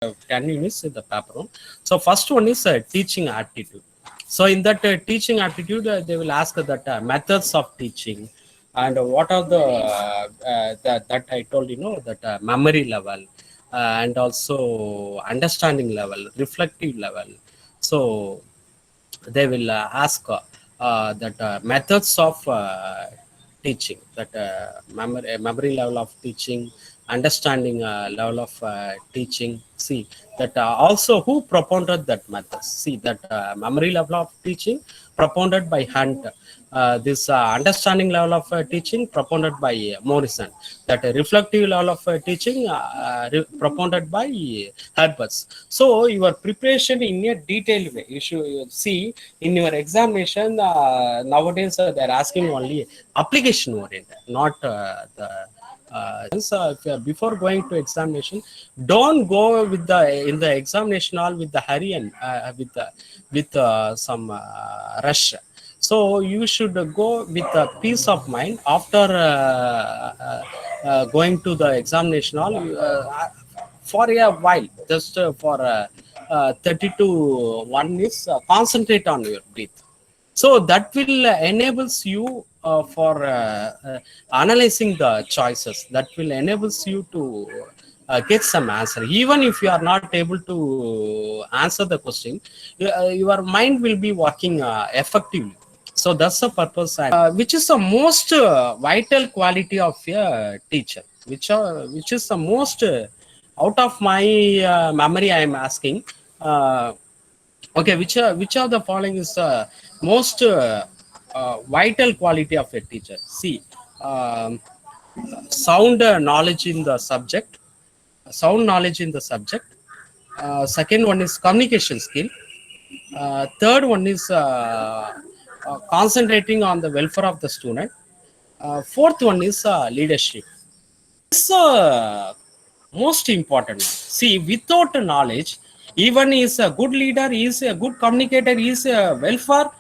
10 units in the paper one. So first one is teaching aptitude. So in that teaching aptitude, they will ask that methods of teaching and what are that I told that memory level and also understanding level, reflective level. So they will ask that methods of teaching, that memory level of teaching, understanding level of teaching. See that also who propounded that methods. See that memory level of teaching propounded by Hunt. This understanding level of teaching propounded by Morrison. That reflective level of teaching propounded by Herberts. So your preparation in a detailed way. You should see in your examination. Nowadays they're asking only application oriented, not the before going to examination. Don't go with the in the examination hall with the hurry and with some rush. So you should go with a peace of mind after going to the examination hall for a while, just for 30 to 1 minutes, concentrate on your breath. So that will enables you for analyzing the choices. That will enables you to get some answer. Even if you are not able to answer the question, your mind will be working effectively. So that's the purpose. Which is the most vital quality of a teacher? Which is the most out of my memory? I am asking. Okay, which of the following is the most vital quality of a teacher? See, um, sound knowledge in the subject, sound knowledge in the subject. Second one is communication skill. Third one is concentrating on the welfare of the student. Fourth one is leadership. It's most important. See, without knowledge, even is a good leader, is a good communicator, is a welfare.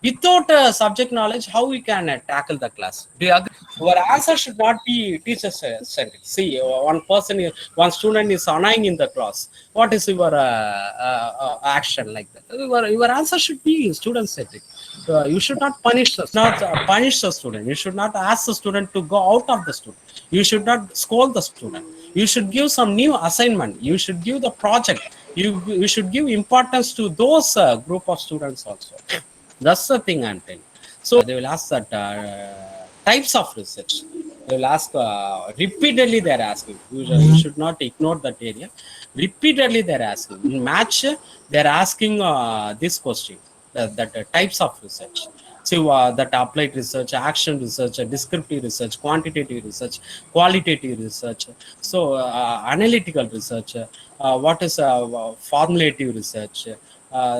Without subject knowledge, how we can tackle the class? Do you agree? Our answer should not be teacher centric. See, one student is annoying in the class. What is your action like that? Your answer should be student centric. You should not punish the student. You should not ask the student to go out of the student. You should not scold the student. You should give some new assignment. You should give the project. You should give importance to those group of students also. That's the thing I'm telling. So they will ask that types of research. They will ask repeatedly. They're asking. You should not ignore that area. Repeatedly they're asking. In match, they're asking this question. That types of research. So that applied research, action research, descriptive research, quantitative research, qualitative research. So analytical research. What is formulative research?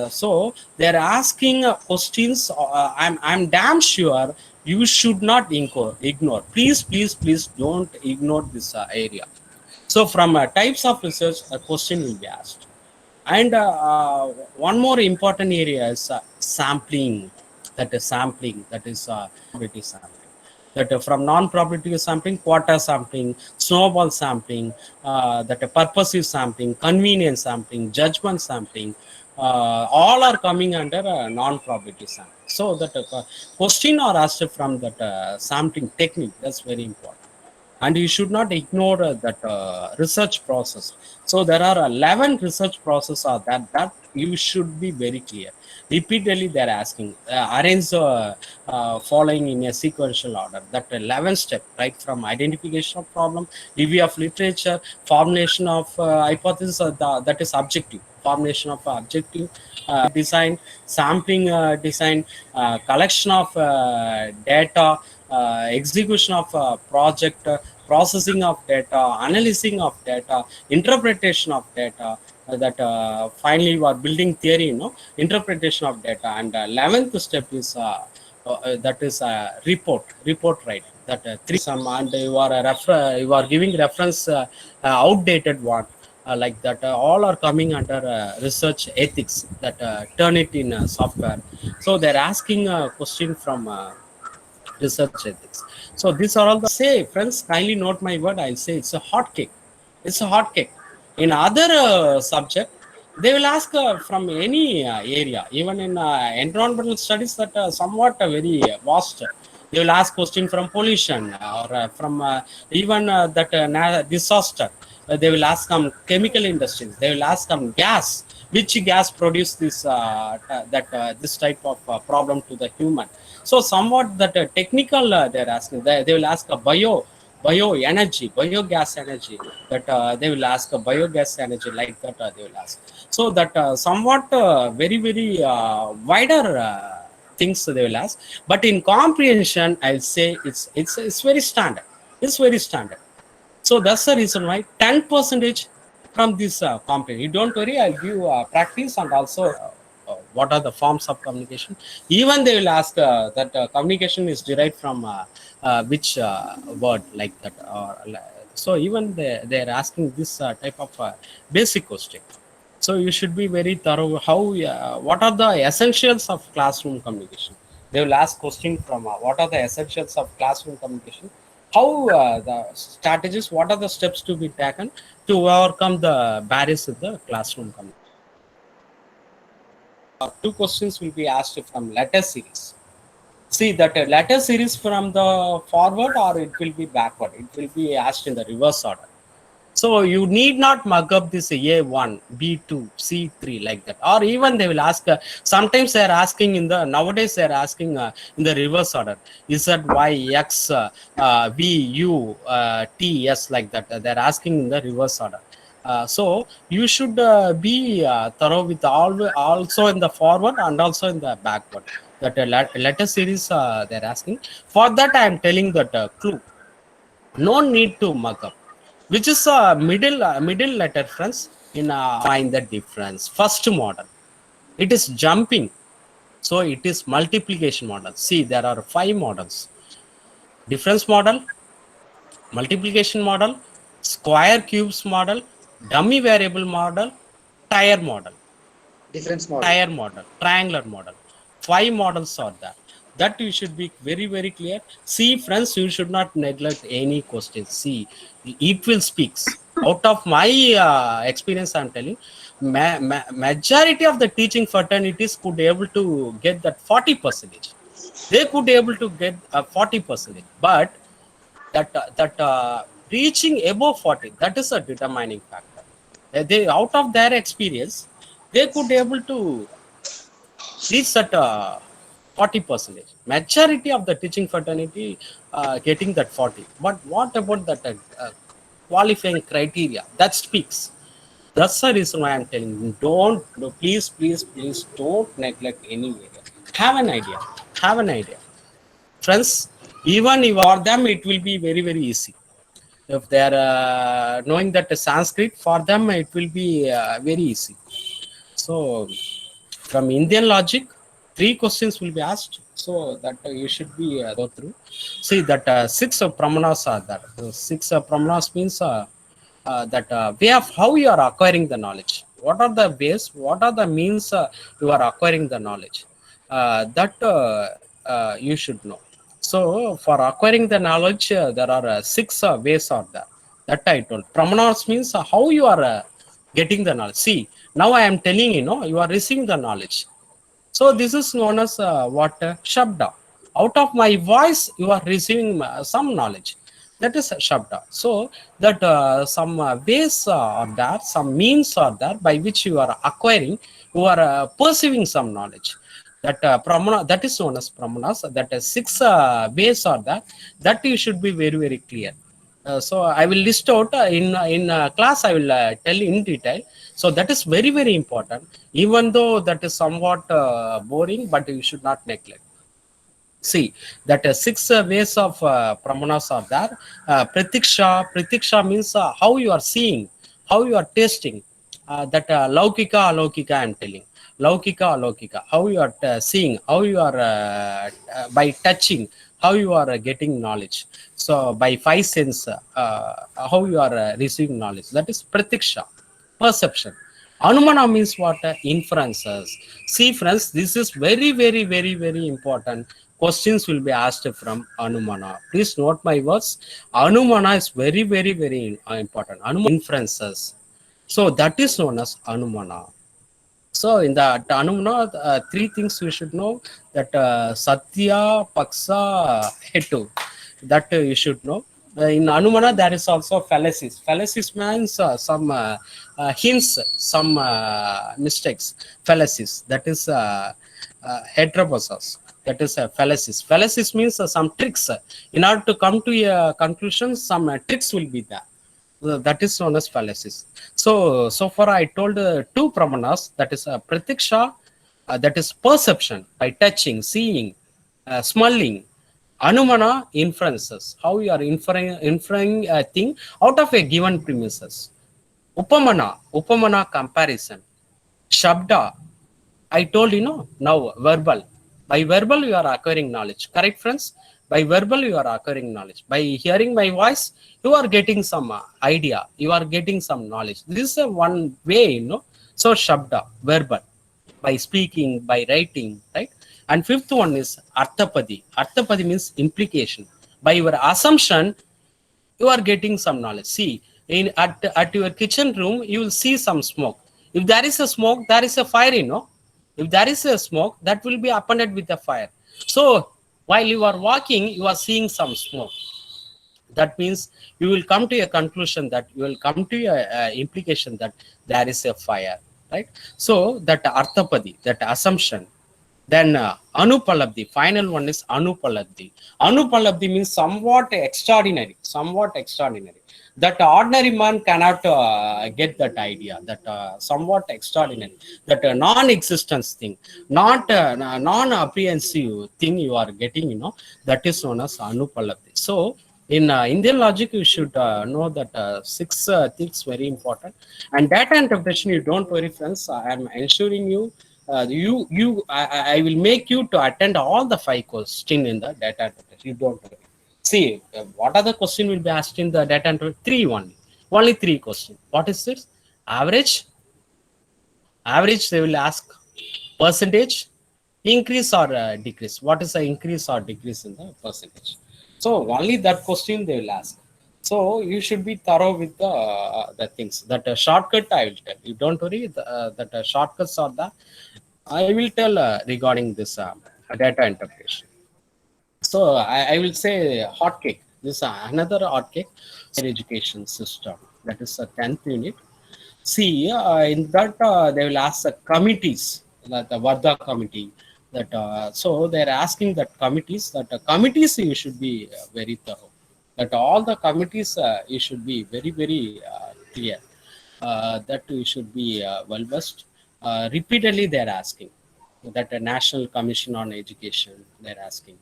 So they're asking questions. I'm damn sure you should not ignore. Please don't ignore this area. So from types of research, a question will be asked. And one more important area is sampling. That is sampling. That is probability sampling. That from non-probability sampling, quarter sampling, snowball sampling, that purposive sampling, convenience sampling, judgment sampling, all are coming under non-probability sampling. So that question are asked from that sampling technique. That's very important. And you should not ignore that research process. So there are 11 research process are that you should be very clear. Repeatedly they're asking, arrange following in a sequential order. That 11 step, right from identification of problem, review of literature, formulation of hypothesis, that is objective, formulation of objective design, sampling design, collection of data, execution of project, processing of data, analyzing of data, interpretation of data. That finally you are building theory, interpretation of data. And 11th step is that is report writing. That three some, and you are giving reference outdated one. Like that, all are coming under research ethics. That turn it in software. So they're asking a question from research ethics. So these are all the say, friends. Kindly note my word. I'll say it's a hot cake. It's a hot cake. In other subject, they will ask from any area. Even in environmental studies, that somewhat very vast. They will ask question from pollution or from even that disaster. They will ask chemical industries. They will ask gas. Which gas produce this this type of problem to the human? So somewhat that technical they're asking. They will ask a bioenergy, biogas energy, that they will ask a biogas energy, like that they will ask. So that somewhat very wider things they will ask. But in comprehension, I'll say it's very standard. It's very standard. So that's the reason why 10 percentage from this comprehension. You don't worry, I'll give practice, and also what are the forms of communication. Even they will ask that communication is derived from which word, like that. So even they're asking this type of basic question. So you should be very thorough. How what are the essentials of classroom communication? They will ask question from what are the essentials of classroom communication? How the strategies? What are the steps to be taken to overcome the barriers in the classroom communication? Two questions will be asked from letter series. See that letter series from the forward, or it will be backward. It will be asked in the reverse order. So you need not mug up this A1, B2, C3, like that. Or even they will ask, sometimes they are asking nowadays they are asking in the reverse order. Z, Y, X, V, U, T, S, like that. They are asking in the reverse order. So you should be thorough with also in the forward and also in the backward. That letter series they're asking. For that, I am telling that clue. No need to mug up. Which is a middle letter, friends. In find the difference. First model, it is jumping. So it is multiplication model. See, there are 5 models: difference model, multiplication model, square cubes model, dummy variable model, tire model. Difference model. Tire model, triangular model. 5 models are there. That you should be very clear. See, friends, you should not neglect any questions. See, it will speaks. Out of my experience, I'm telling, majority of the teaching fraternities could able to get that 40%. They could able to get 40%, but that reaching above 40, that is a determining factor. They, out of their experience, they could able to reach that 40%. Majority of the teaching fraternity getting that 40. But what about that qualifying criteria? That speaks. That's the reason why I'm telling you, please don't neglect any area. Have an idea. Have an idea. Friends, even if for them it will be very easy. If they are knowing that Sanskrit, for them it will be very easy. So from Indian logic, 3 questions will be asked. So that you should be go through. See that 6 pramanas are there. 6 pramanas means that way of how you are acquiring the knowledge. What are the ways? What are the means you are acquiring the knowledge? That you should know. So for acquiring the knowledge, there are 6 ways are there. That I told. Pramanas means how you are getting the knowledge. See, now I am telling you are receiving the knowledge. So this is known as what Shabda. Out of my voice, you are receiving some knowledge. That is Shabda. So that some ways are there, some means are there by which you are acquiring, you are perceiving some knowledge. That pramana, that is known as pramanas. That 6 ways are there. That you should be very clear. So I will list out in class. I will tell in detail. So that is very important. Even though that is somewhat boring, but you should not neglect. See that 6 ways of pramanas are there. Pratiksha means how you are seeing, how you are tasting. That laukika, alaukika, I am telling. Laukika, alaukika, how you are seeing, how you are by touching, how you are getting knowledge. So by 5 sense, how you are receiving knowledge. That is pratiksha, perception. Anumana means what? Inferences. See, friends, this is very important. Questions will be asked from Anumana. Please note my words. Anumana is very important. Anumana inferences. So that is known as Anumana. So in the Anumana, three things you should know, that Satya, Paksa, Hetu. That you should know. In Anumana, there is also fallacies. Fallacies means some hints, some mistakes. Fallacies. That is heteroposos. That is fallacies. Fallacies means some tricks. In order to come to a conclusion, some tricks will be there. That is known as fallacies. So far I told two pramanas, that is pratiksha, that is perception by touching, seeing, smelling. Anumana, inferences, how you are inferring a thing out of a given premises. Upamana comparison. Shabda, I told now verbal. By verbal, you are acquiring knowledge. Correct, friends? By verbal, you are acquiring knowledge. By hearing my voice, you are getting some idea. You are getting some knowledge. This is one way. So, Shabda, verbal. By speaking, by writing, right? And fifth one is Arthapadi. Arthapadi means implication. By your assumption, you are getting some knowledge. See, at your kitchen room, you will see some smoke. If there is a smoke, there is a fire. If there is a smoke, that will be appended with a fire. So while you are walking, you are seeing some smoke. That means you will come to a conclusion, that you will come to a implication that there is a fire, right? So that Arthapadi, that assumption. Then Anupalabdhi, final one is Anupalabdhi. Anupalabdhi means somewhat extraordinary, somewhat extraordinary. That ordinary man cannot get that idea, that somewhat extraordinary, that non-existence thing, not non-apprehensive thing you are getting, that is known as Anupalabdhi. So in Indian logic, you should know that six things very important. And data interpretation, you don't worry, friends. I am ensuring you, I will make you to attend all the 5 questions in the data interpretation. You don't worry. See, what are the questions will be asked in the data interpretation? 3 only. Only 3 questions. What is this? Average. Average, they will ask. Percentage, increase or decrease. What is the increase or decrease in the percentage? So only that question they will ask. So you should be thorough with the things. That shortcut I will tell. You don't worry. That shortcuts are the. I will tell regarding this data interpretation. So I will say hot cake. This is another hot cake. Education system. That is the 10th unit. See, in that they will ask the committees, like the Varda committee. That so they're asking that committees you should be very thorough. That all the committees you should be very clear. That you should be well versed. Repeatedly they're asking. That a National Commission on Education they're asking.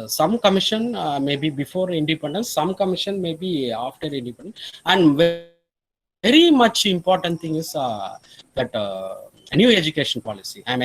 Some commission may be before independence, some commission may be after independence, and very much important thing is that new education policy. I'm